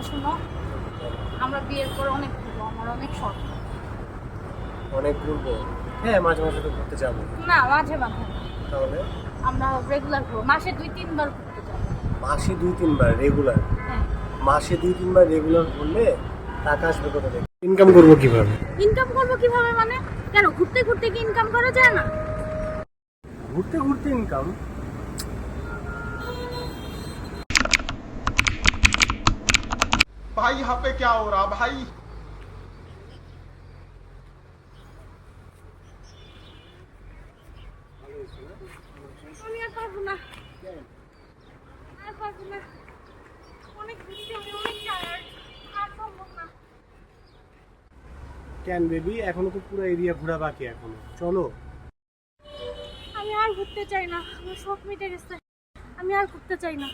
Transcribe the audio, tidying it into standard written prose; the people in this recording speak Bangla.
শোনো, আমরা বিয়ের পর অনেক ঘুরবো, আমার অনেক শখ। অনেক ঘুরবো? হ্যাঁ, মাঝে মাঝে তো ঘুরতে যাবো। না, মাঝে মাঝে না। তাহলে আমরা রেগুলার ঘুরবো, মাসে 2-3 বার ঘুরতে যাবো। মাসে 2-3 বার রেগুলার? হ্যাঁ। মাসে 2-3 বার রেগুলার ঘুরলে টাকা আসবে কোথা থেকে? ইনকাম করবো কিভাবে? ইনকাম করবো কিভাবে মানে? কেন, ঘুরতে ঘুরতে কি ইনকাম করা যায় না? ঘুরতে ঘুরতে ইনকাম? भाई यहाँ पे क्या हो रहा भाई? আমি আর পারবো না, আর পারবো না। অনেক ঘুরছি আমি, অনেক টায়ার্ড, আর সম্ভব না। কেন বেবি, এখনো তো পুরো এরিয়া ঘোরা বাকি, এখনো চলো। আমি আর ঘুরতে চাই না, আমার শখ মিটে গেছে, আমি আর ঘুরতে চাই না।